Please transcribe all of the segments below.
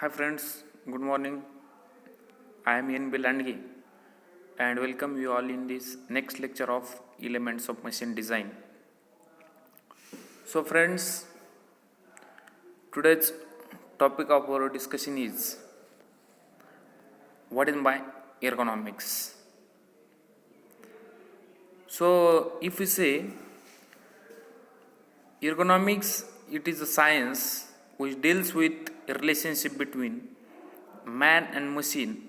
Hi friends, good morning. I am Ian Bilandgi and welcome you all in this next lecture of Elements of Machine Design. So friends, today's topic of our discussion is what is by ergonomics. So if we say ergonomics, it is a science which deals with a relationship between man and machine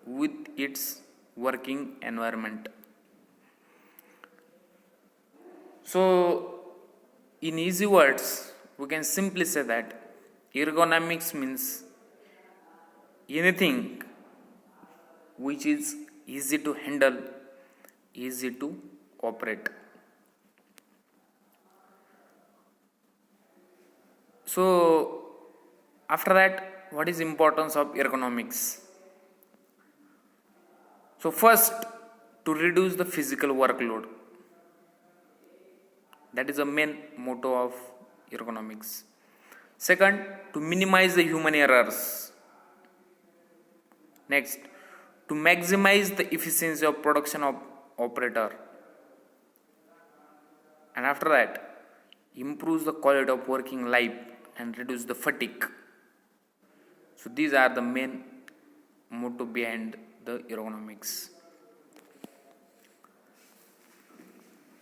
with its working environment. So, in easy words, we can simply say that ergonomics means anything which is easy to handle, easy to operate. So, after that, what is importance of ergonomics? So, first, to reduce the physical workload. That is the main motto of ergonomics. Second, to minimize the human errors. Next, to maximize the efficiency of production of operator. And after that, improves the quality of working life and reduce the fatigue. So these are the main motto behind the ergonomics.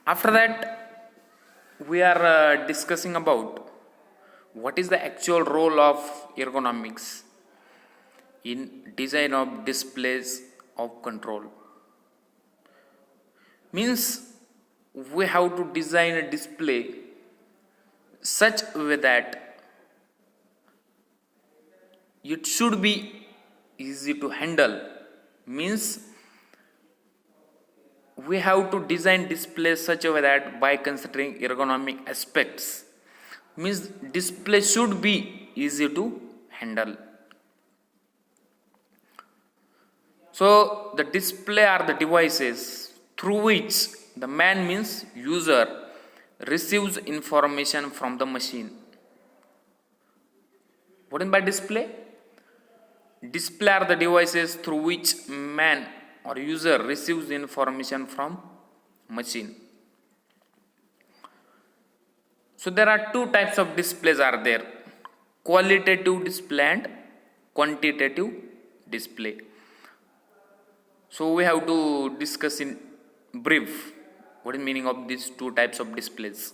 After that, we are discussing about what is the actual role of ergonomics in design of displays of control. Means we have to design a display such a way that it should be easy to handle. Means we have to design display such a way that by considering ergonomic aspects, means display should be easy to handle. So the display are the devices through which the man means user receives information from the machine. What is by display? Display are the devices through which man or user receives information from machine. So there are two types of displays are there: qualitative display and quantitative display. So we have to discuss in brief what is meaning of these two types of displays.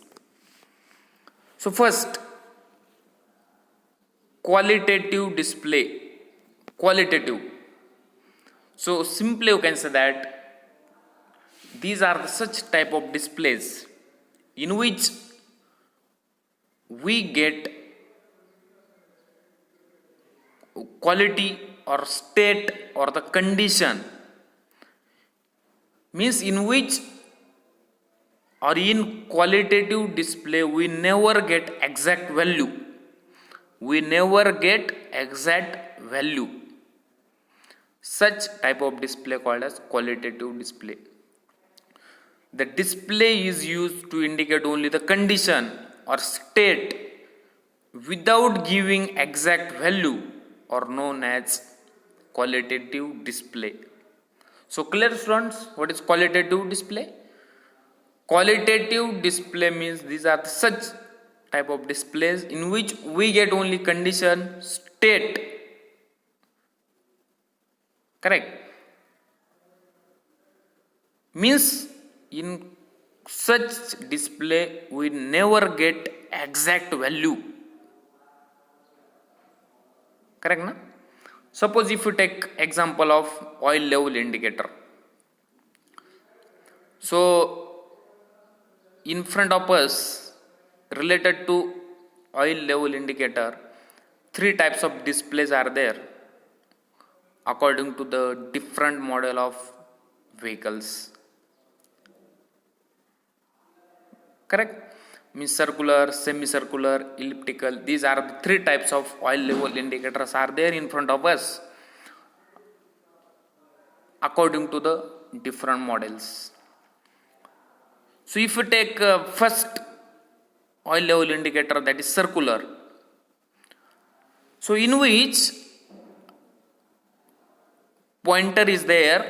So first, qualitative display. Qualitative. So simply you can say that these are the such type of displays in which we get quality or state or the condition, means in which or in qualitative display we never get exact value. We never get exact value. Such type of display called as qualitative display. The display is used to indicate only the condition or state without giving exact value or known as qualitative display. So clear students, what is qualitative display? Qualitative display means these are such type of displays in which we get only condition, state. Correct? Means in such display we never get exact value. Correct na? Suppose if you take example of oil level indicator. So in front of us, related to oil level indicator, three types of displays are there according to the different model of vehicles. Correct? Means circular, semicircular, elliptical. These are the three types of oil level indicators are there in front of us according to the different models. So if you take first oil level indicator, that is circular. So in which pointer is there,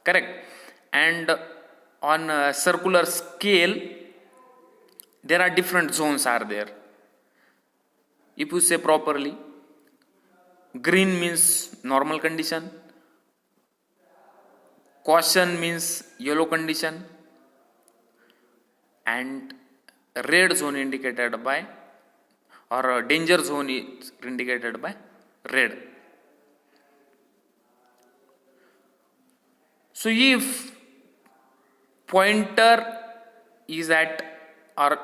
correct, and on a circular scale there are different zones are there. If you say properly, green means normal condition, caution means yellow condition, and red zone indicated by, or danger zone is indicated by red. So if pointer is at, or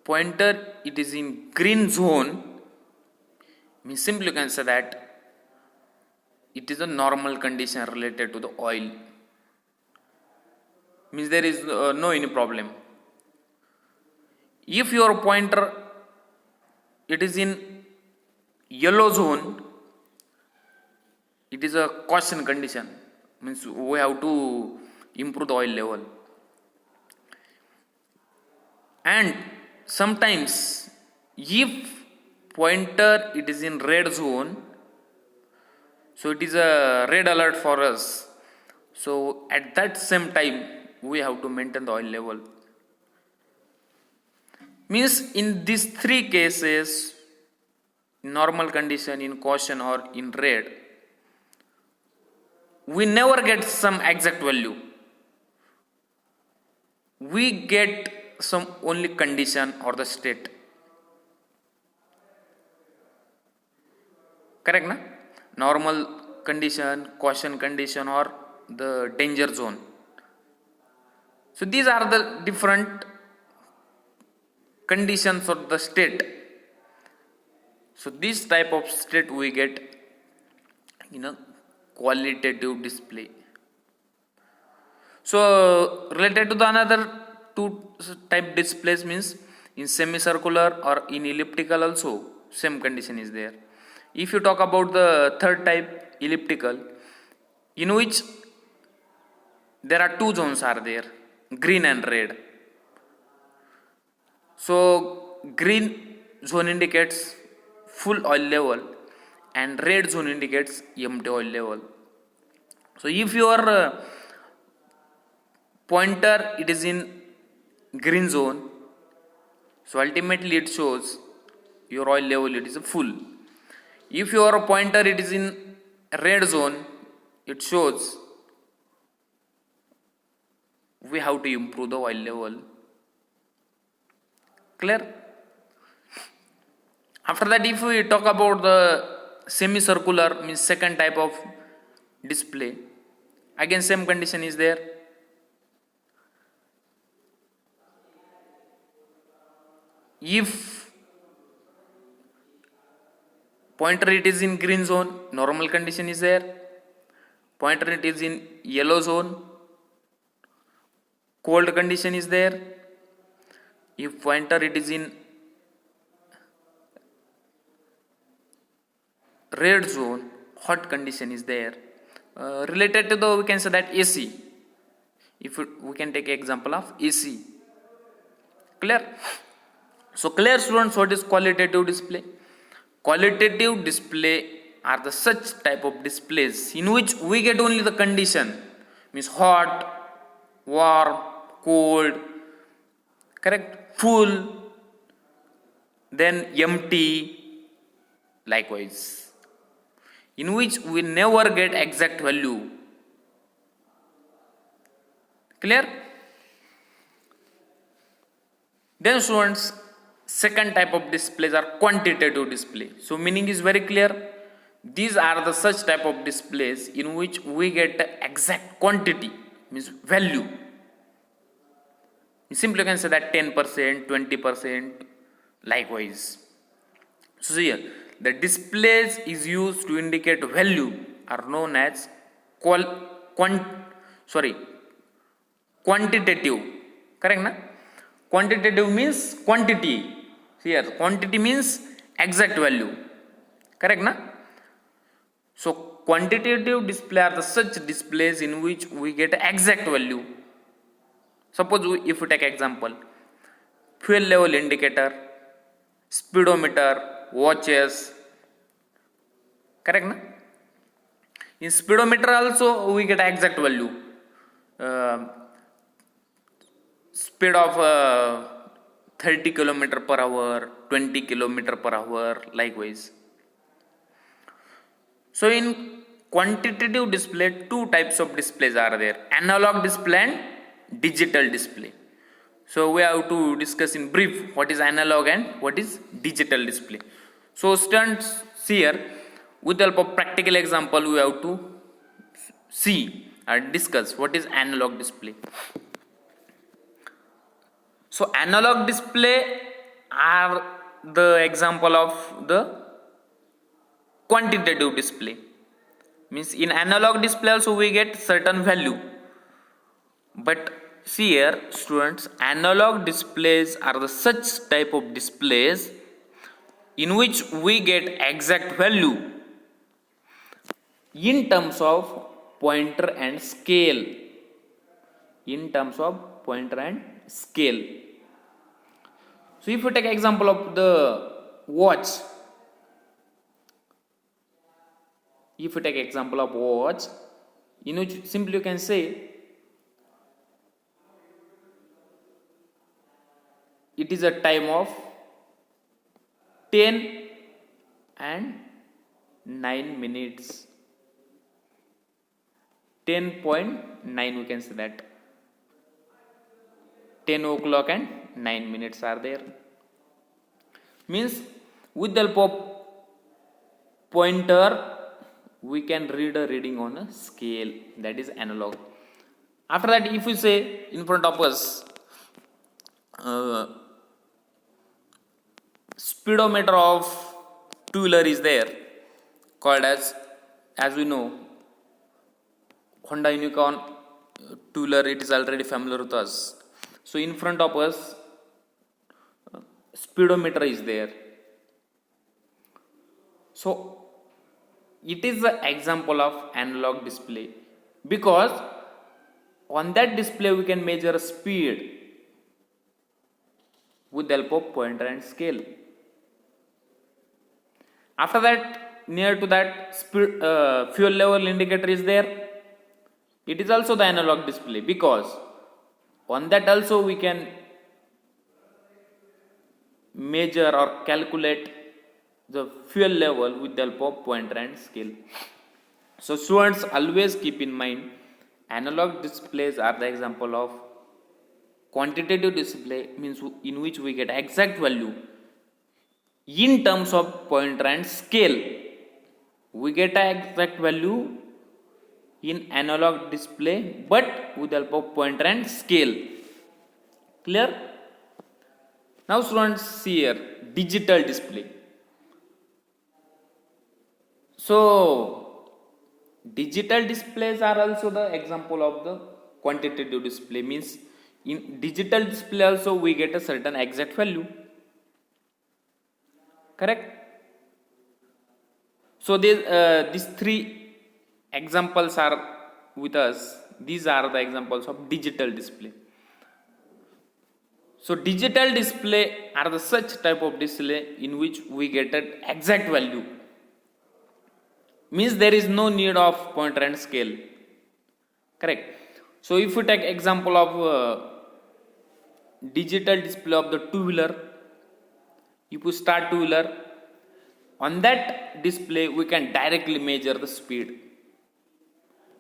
pointer it is in green zone, means simply you can say that it is a normal condition related to the oil, means there is no any problem. If your pointer it is in yellow zone, it is a caution condition, means we have to improve the oil level. And sometimes if pointer it is in red zone, so it is a red alert for us, so at that same time we have to maintain the oil level. Means in these three cases, normal condition, in caution or in red, we never get some exact value, we get some only condition or the state, correct na? Normal condition, caution condition, or the danger zone. So these are the different conditions of the state. So this type of state we get in a qualitative display. So related to the another two type displays, means in semicircular or in elliptical also same condition is there. If you talk about the third type, elliptical, in which there are two zones are there, green and red. So green zone indicates full oil level and red zone indicates empty oil level. So if your pointer it is in green zone, so ultimately it shows your oil level it is full. If your pointer it is in red zone, it shows we have to improve the oil level. Clear? After that, if we talk about the semicircular, means second type of display, again same condition is there. If pointer it is in green zone, normal condition is there. Pointer it is in yellow zone, cold condition is there. If pointer it is in red zone, hot condition is there. Related to the, we can say that AC. If we can take example of AC. Clear? So clear students, what is qualitative display? Qualitative display are the such type of displays in which we get only the condition, means hot, warm, cold, correct, full, then empty, likewise, in which we never get exact value. Clear? Then students, second type of displays are quantitative display. So meaning is very clear. These are the such type of displays in which we get exact quantity, means value. Simply you can say that 10%, 20%, likewise. So here, the displays is used to indicate value are known as quantitative. Correct na? Quantitative means quantity. Here, quantity means exact value. Correct na? So quantitative display are the such displays in which we get exact value. Suppose if we take example, fuel level indicator, speedometer, watches, correct na? In speedometer also we get exact value. Speed of 30 kilometer per hour, 20 kilometer per hour, likewise. So in quantitative display, two types of displays are there: analog display and digital display. So we have to discuss in brief what is analog and what is digital display. So students, here with the help of practical example we have to see and discuss what is analog display. So analog display are the example of the quantitative display. Means in analog display also we get certain value, but see here students, analog displays are the such type of displays in which we get exact value in terms of pointer and scale. In terms of pointer and scale. So if you take example of the watch, if you take example of watch, in which simply you can say it is a time of 10 and 9 minutes. 10.9 we can say that. 10 o'clock and 9 minutes are there. Means with the help of pointer we can read a reading on a scale, that is analog. After that, if we say in front of us speedometer of two-wheeler is there, called as we know Honda Unicorn two-wheeler, it is already familiar with us. So in front of us speedometer is there. So it is the example of analog display, because on that display we can measure speed with the help of pointer and scale. After that, near to that speed, fuel level indicator is there. It is also the analog display, because on that also we can measure or calculate the fuel level with the help of pointer and scale. So students, always keep in mind, analog displays are the example of quantitative display, means in which we get exact value in terms of pointer and scale. We get an exact value in analog display, but with the help of pointer and scale. Clear? Now students, see here digital display. So digital displays are also the example of the quantitative display, means in digital display also we get a certain exact value. Correct? So these three examples are with us. These are the examples of digital display. So digital display are the such type of display in which we get an exact value. Means there is no need of pointer and scale. Correct? So if you take example of digital display of the two-wheeler, if you start two-wheeler, on that display we can directly measure the speed.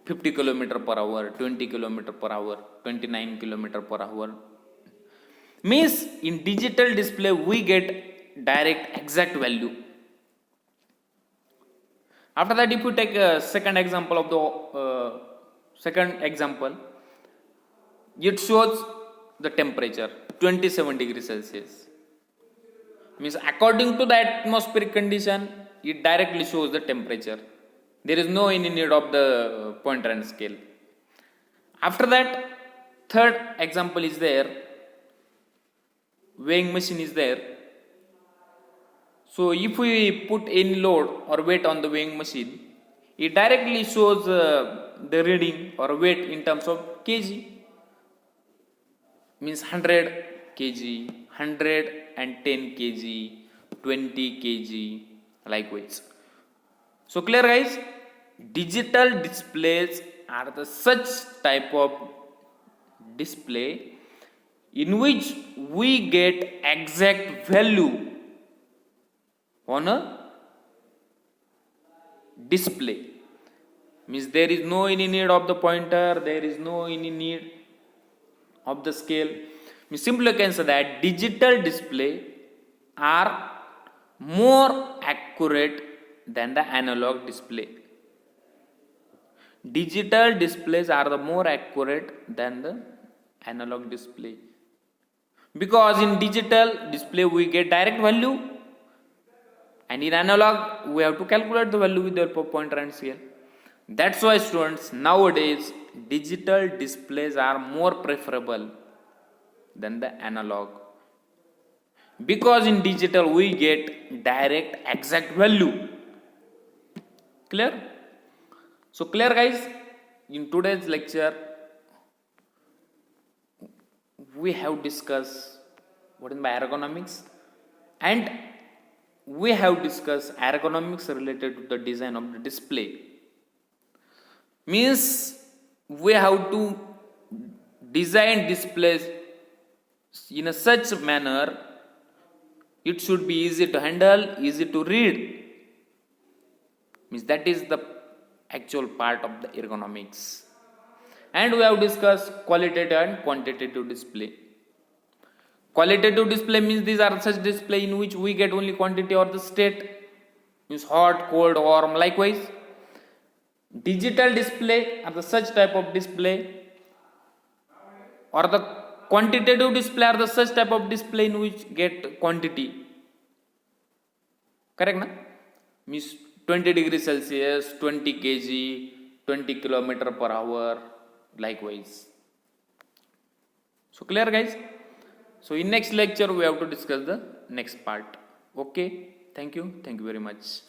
50 km per hour, 20 km per hour, 29 km per hour. Means in digital display we get direct exact value. After that, if you take a second example of the second example, it shows the temperature 27 degrees Celsius. Means according to the atmospheric condition, it directly shows the temperature. There is no any need of the pointer and scale. After that, third example is there. Weighing machine is there. So if we put any load or weight on the weighing machine, it directly shows the reading or weight in terms of kg. Means 100 kg, 110 kg, 20 kg, likewise. So clear guys? digital displays are the such type of display in which we get exact value on a display. Means there is no any need of the pointer, there is no any need of the scale. We simply can say that digital display are more accurate than the analog display. Digital displays are the more accurate than the analog display, because in digital display we get direct value, and in analog we have to calculate the value with the help of pointer and scale. That's why students, nowadays digital displays are more preferable than the analog, because in digital we get direct exact value. Clear? So clear guys, in today's lecture we have discussed what is ergonomics, and we have discussed ergonomics related to the design of the display. Means we have to design displays in a such manner it should be easy to handle, easy to read. Means that is the actual part of the ergonomics. And we have discussed qualitative and quantitative display. Qualitative display means these are such display in which we get only quantity or the state, means hot, cold, warm. Likewise, digital display are the such type of display, or the quantitative display are the such type of display in which get quantity. Correct na? Means 20 degrees Celsius, 20 kg, 20 kilometer per hour. Likewise. So clear guys? So in next lecture we have to discuss the next part. Okay. Thank you very much.